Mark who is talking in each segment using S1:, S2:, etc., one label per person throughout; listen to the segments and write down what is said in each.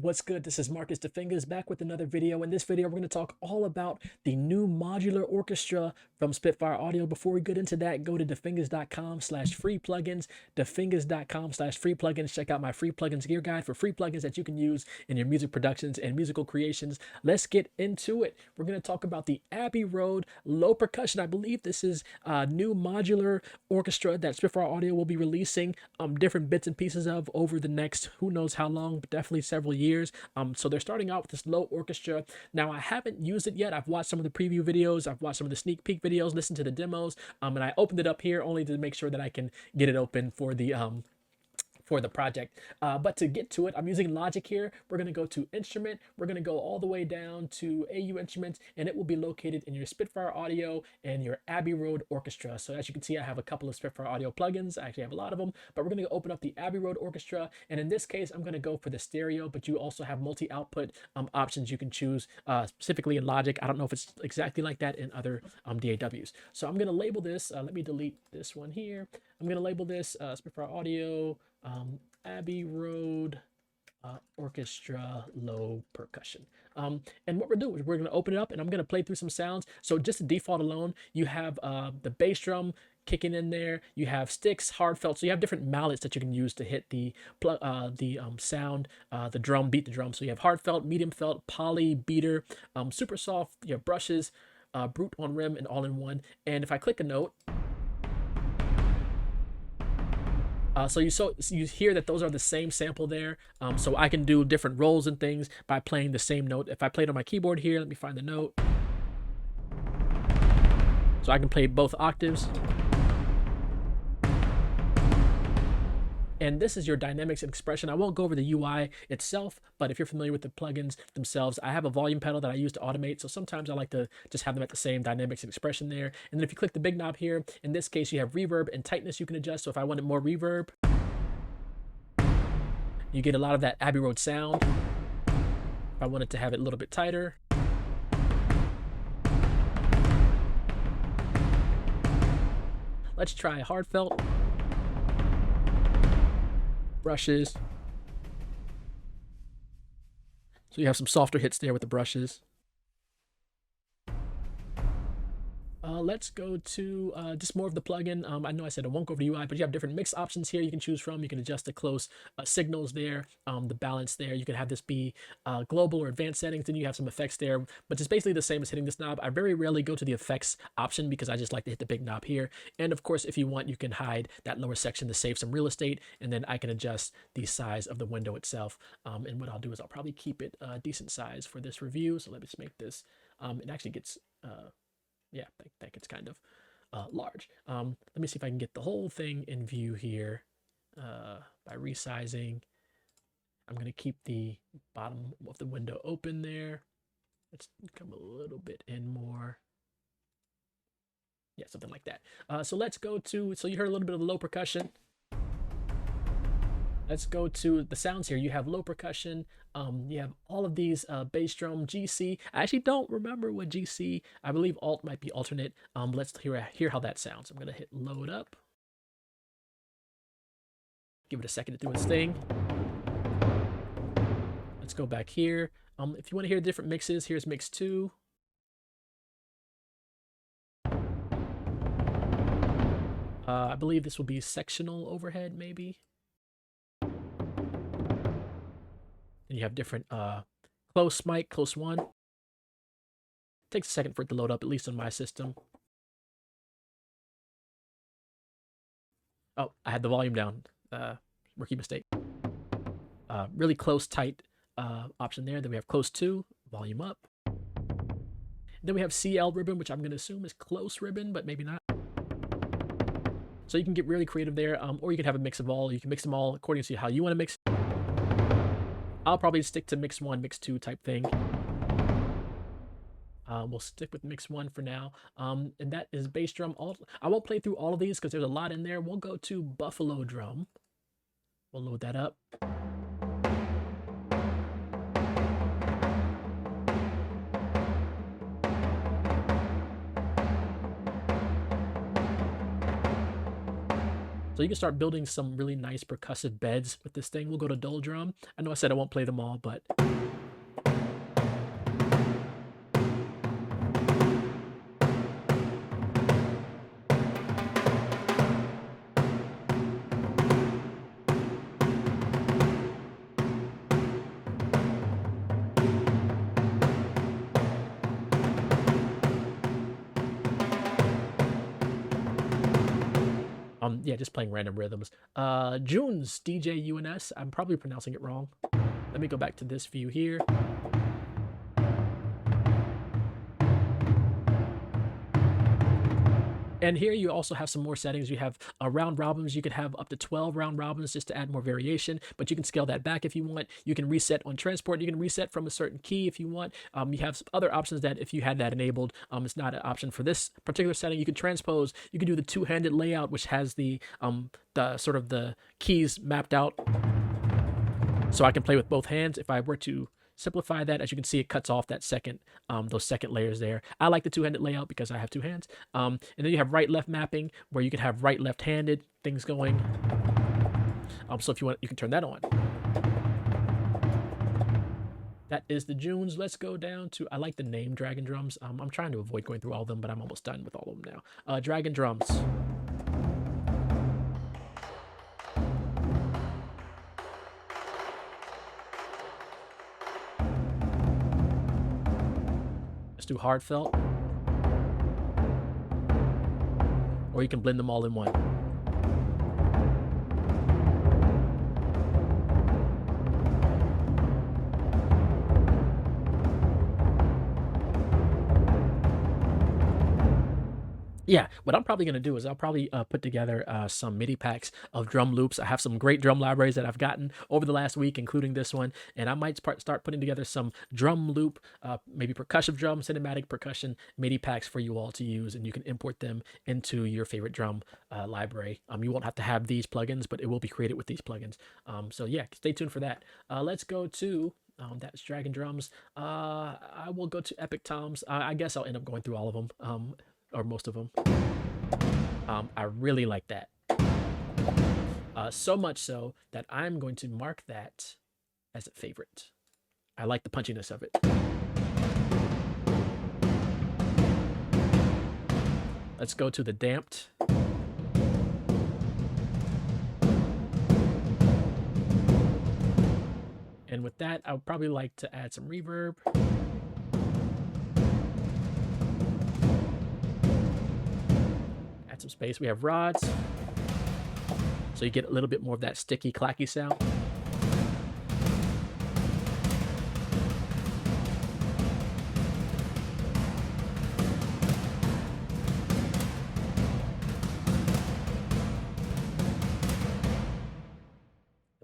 S1: What's good? This is Marcus the Fingaz back with another video. In this video, we're going to talk all about the new modular orchestra from Spitfire Audio. Before we get into that, go to thefingaz.com/free plugins, thefingaz.com/free plugins. Check out my free plugins gear guide for free plugins that you can use in your music productions and musical creations. Let's get into it. We're going to talk about the Abbey Road low percussion. I believe this is a new modular orchestra that Spitfire Audio will be releasing different bits and pieces of over the next who knows how long, but definitely several years. So they're starting out with this low orchestra. Now, I haven't used it yet. I've watched some of the preview videos. I've watched some of the sneak peek videos, listened to the demos, and I opened it up here only to make sure that I can get it open for the project. But to get to it, I'm using Logic here. We're going to go to Instrument. We're going to go all the way down to AU Instruments, and it will be located in your Spitfire Audio and your Abbey Road Orchestra. So as you can see, I have a couple of Spitfire Audio plugins. I actually have a lot of them, but we're going to open up the Abbey Road Orchestra. And in this case, I'm going to go for the stereo, but you also have multi-output options you can choose, specifically in Logic. I don't know if it's exactly like that in other DAWs. So I'm going to label this. Let me delete this one here. I'm going to label this Spitfire Audio Abbey Road Orchestra low percussion. And what we're doing is we're going to open it up and I'm going to play through some sounds. So just the default alone, you have the bass drum kicking in there. You have sticks, hard felt. So you have different mallets that you can use to hit the sound, the drum, beat the drum. So you have hard felt, medium felt, poly, beater, super soft. You have brushes, brute on rim, and all in one. And if I click a note, so you hear that those are the same sample there. So I can do different rolls and things by playing the same note. If I played on my keyboard here, let me find the note. So I can play both octaves. And this is your dynamics and expression. I won't go over the UI itself, but if you're familiar with the plugins themselves, I have a volume pedal that I use to automate. So sometimes I like to just have them at the same dynamics and expression there. And then if you click the big knob here, in this case, you have reverb and tightness you can adjust. So if I wanted more reverb, you get a lot of that Abbey Road sound. If I wanted to have it a little bit tighter, let's try hard felt. Brushes. So you have some softer hits there with the brushes. Let's go to just more of the plugin. I know I said I won't go over the UI, but you have different mix options here you can choose from. You can adjust the close signals there, the balance there. You can have this be global or advanced settings. Then you have some effects there, but it's basically the same as hitting this knob. I very rarely go to the effects option because I just like to hit the big knob here. And of course, if you want, you can hide that lower section to save some real estate. And then I can adjust the size of the window itself. And what I'll do is I'll probably keep it a decent size for this review. So let me just make this, it actually gets, yeah, that gets kind of large. Let me see if I can get the whole thing in view here by resizing. I'm going to keep the bottom of the window open there. Let's come a little bit in more. Yeah, something like that. So let's go to, so you heard a little bit of the low percussion. Let's go to the sounds here. You have low percussion. You have all of these bass drum, GC. I actually don't remember what GC. I believe alt might be alternate. Let's hear how that sounds. I'm gonna hit load up. Give it a second to do its thing. Let's go back here. If you want to hear different mixes, here's mix 2. I believe this will be sectional overhead, maybe. And you have different close mic, close 1. Takes a second for it to load up, at least on my system. Oh, I had the volume down. Rookie mistake. Really close, tight option there. Then we have close 2, volume up. Then we have CL ribbon, which I'm going to assume is close ribbon, but maybe not. So you can get really creative there, or you can have a mix of all. You can mix them all according to how you want to mix. I'll probably stick to mix 1, mix 2 type thing. We'll stick with mix 1 for now. And that is bass drum. I won't play through all of these because there's a lot in there. We'll go to buffalo drum. We'll load that up. So So you can start building some really nice percussive beds with this thing. We'll go to Dhol Drum. I know I said I won't play them all, but yeah, just playing random rhythms. Djuns, DJUNS. I'm probably pronouncing it wrong. Let me go back to this view here. And here you also have some more settings. You have round robins. You can have up to 12 round robins just to add more variation, but you can scale that back if you want. You can reset on transport. You can reset from a certain key if you want. You have some other options that if you had that enabled, it's not an option for this particular setting. You can transpose. You can do the two-handed layout, which has the sort of the keys mapped out. So I can play with both hands. If I were to simplify that, as you can see, it cuts off that second, those second layers there. I like the two-handed layout because I have two hands. And then you have right-left mapping, where you can have right-left-handed things going. So if you want, you can turn that on. That is the Djuns. Let's go down to, I like the name Dragon Drums. I'm trying to avoid going through all of them, but I'm almost done with all of them now. Dragon Drums. Let's do heartfelt. Or you can blend them all in one. Yeah, what I'm probably going to do is I'll probably put together some MIDI packs of drum loops. I have some great drum libraries that I've gotten over the last week, including this one, and I might start putting together some drum loop, maybe percussive drum, cinematic percussion MIDI packs for you all to use, and you can import them into your favorite drum library. You won't have to have these plugins, but it will be created with these plugins. So yeah, stay tuned for that. Let's go to... that's Dragon Drums. I will go to Epic Toms. I guess I'll end up going through all of them. Or most of them. I really like that. So much so that I'm going to mark that as a favorite. I like the punchiness of it. Let's go to the damped. And with that, I would probably like to add some reverb. Some space. We have rods, so you get a little bit more of that sticky, clacky sound.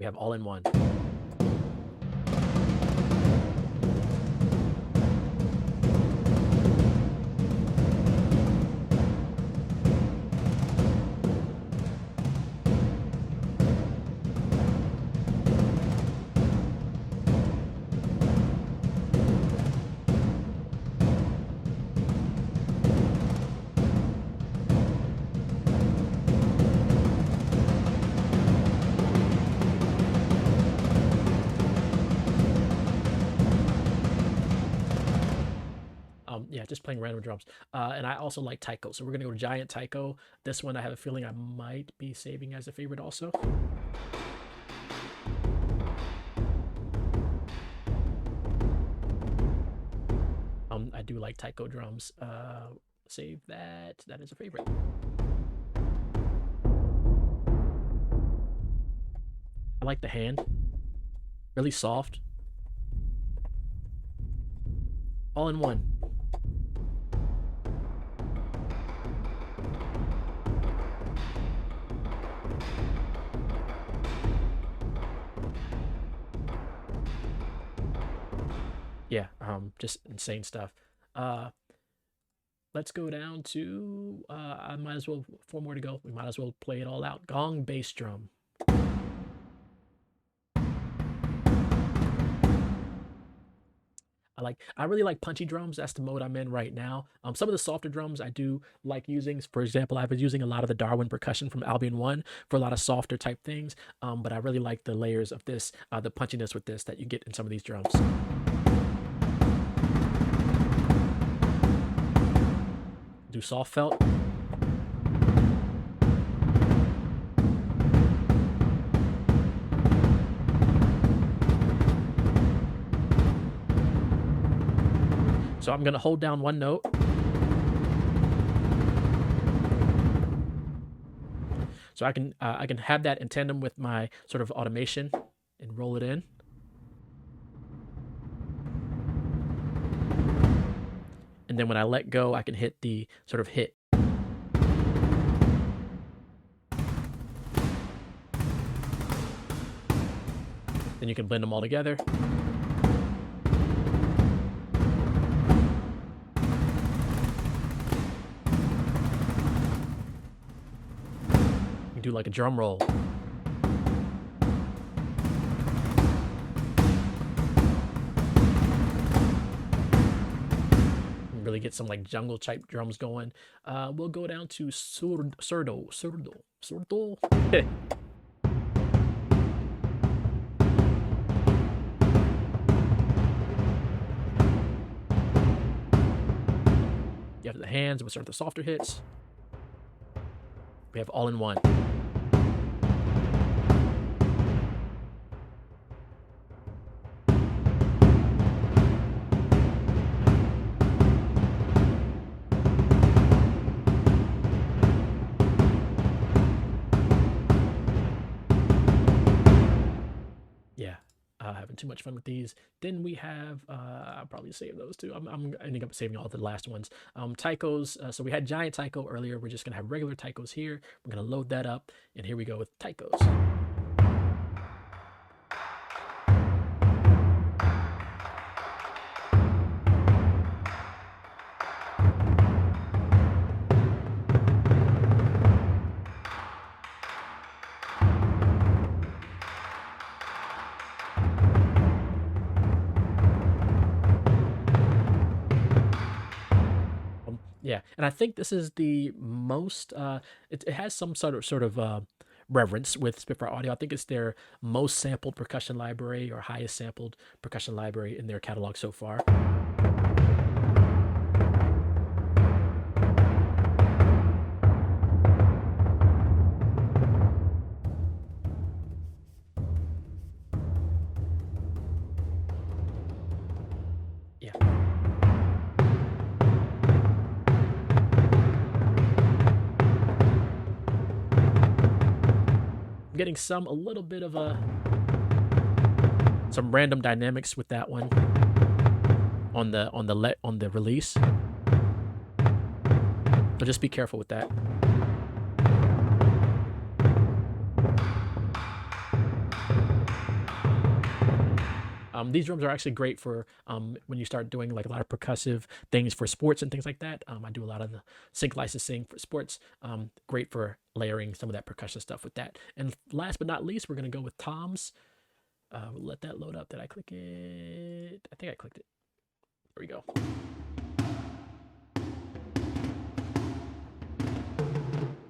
S1: We have all in one. Yeah, just playing random drums. And I also like Taiko, so we're gonna go to Giant Taiko. This one I have a feeling I might be saving as a favorite also. I do like Taiko drums. Save that. That is a favorite. I like the hand. Really soft. All in one. Yeah, just insane stuff. Let's go down to, I might as well, 4 more to go. We might as well play it all out. Gong bass drum. I I really like punchy drums. That's the mode I'm in right now. Some of the softer drums I do like using. For example, I was using a lot of the Darwin percussion from Albion 1 for a lot of softer type things. But I really like the layers of this, the punchiness with this that you get in some of these drums. Do soft felt. So I'm going to hold down one note. So I can have that in tandem with my sort of automation and roll it in. And then when I let go, I can hit the sort of hit. Then you can blend them all together. Do like a drum roll. Really get some like jungle type drums going. We'll go down to Surdo. You have the hands, we start the softer hits. We have all in one. Yeah, having too much fun with these. Then we have, I'll probably save those two. I'm ending up saving all the last ones. Taikos, so we had giant taiko earlier. We're just gonna have regular taikos here. We're gonna load that up, and here we go with taikos. Yeah, and I think this is the most, it has some sort of reverence with Spitfire Audio. I think it's their most sampled percussion library or highest sampled percussion library in their catalog so far. Yeah. I'm getting a little bit of some random dynamics with that one on the release. So just be careful with that. These drums are actually great for when you start doing like a lot of percussive things for sports and things like that. I do a lot of the sync licensing for sports. Great for layering some of that percussion stuff with that. And last but not least, we're going to go with toms. We'll let that load up. Did I click it? I think I clicked it. There we go.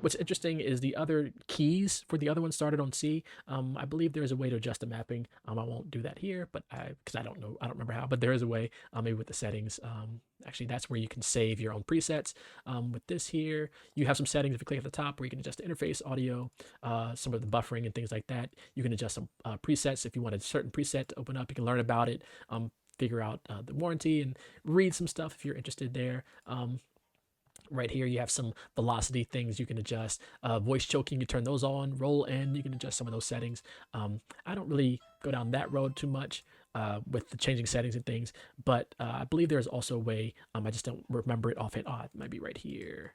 S1: What's interesting is the other keys for the other one started on C. I believe there is a way to adjust the mapping. I won't do that here, but because I don't remember how, but there is a way, maybe with the settings. Actually, that's where you can save your own presets. With this here, you have some settings if you click at the top where you can adjust the interface audio, some of the buffering and things like that. You can adjust some presets. If you want a certain preset to open up, you can learn about it, figure out the warranty and read some stuff if you're interested there. Right here, you have some velocity things you can adjust. Voice choking, you turn those on. Roll in, you can adjust some of those settings. I don't really go down that road too much with the changing settings and things, but I believe there's also a way. I just don't remember it offhand. Oh, it might be right here.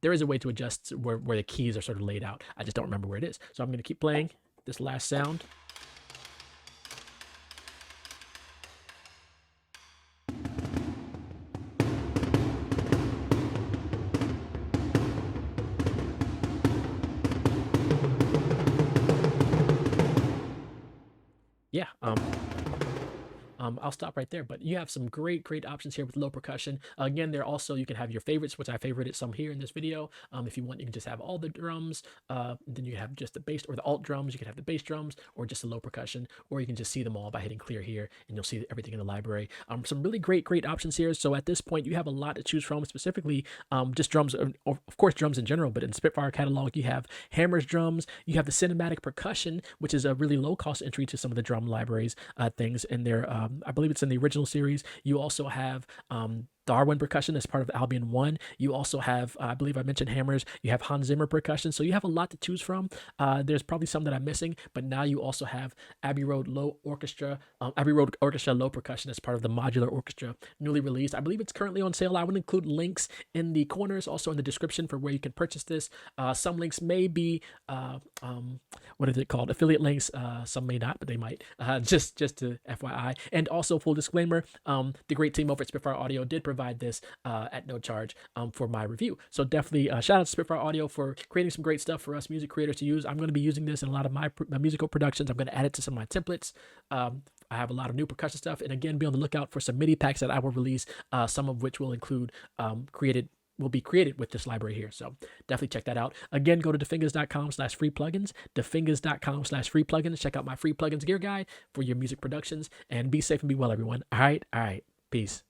S1: There is a way to adjust where the keys are sort of laid out. I just don't remember where it is. So I'm going to keep playing this last sound. Yeah, I'll stop right there. But you have some great options here with low percussion. Again, there also, you can have your favorites, which I favorited some here in this video. If you want, you can just have all the drums. Then you have just the bass or the alt drums. You can have the bass drums or just the low percussion, or you can just see them all by hitting clear here, and you'll see everything in the library. Some really great options here. So at this point, you have a lot to choose from, specifically just drums, of course, drums in general, but in Spitfire catalog, you have hammers drums, you have the cinematic percussion, which is a really low cost entry to some of the drum libraries things in there. I believe it's in the original series. You also have Darwin percussion as part of Albion 1. You also have, I believe I mentioned hammers. You have Hans Zimmer percussion. So you have a lot to choose from. There's probably some that I'm missing, but now you also have Abbey Road Orchestra low percussion as part of the modular orchestra, newly released. I believe it's currently on sale. I would include links in the corners, also in the description for where you can purchase this. Some links may be, what is it called? Affiliate links. Some may not, but they might. Just to FYI. And also, full disclaimer, the great team over at Spitfire Audio did provide this at no charge for my review. So definitely shout out to Spitfire Audio for creating some great stuff for us music creators to use. I'm going to be using this in a lot of my musical productions. I'm going to add it to some of my templates. I have a lot of new percussion stuff, and again, be on the lookout for some MIDI packs that I will release, some of which will include will be created with this library here. So definitely check that out. Again, go to defingaz.com/free plugins, defingaz.com/free plugins. Check out my free plugins gear guide for your music productions, and be safe and be well, everyone. All right. Peace.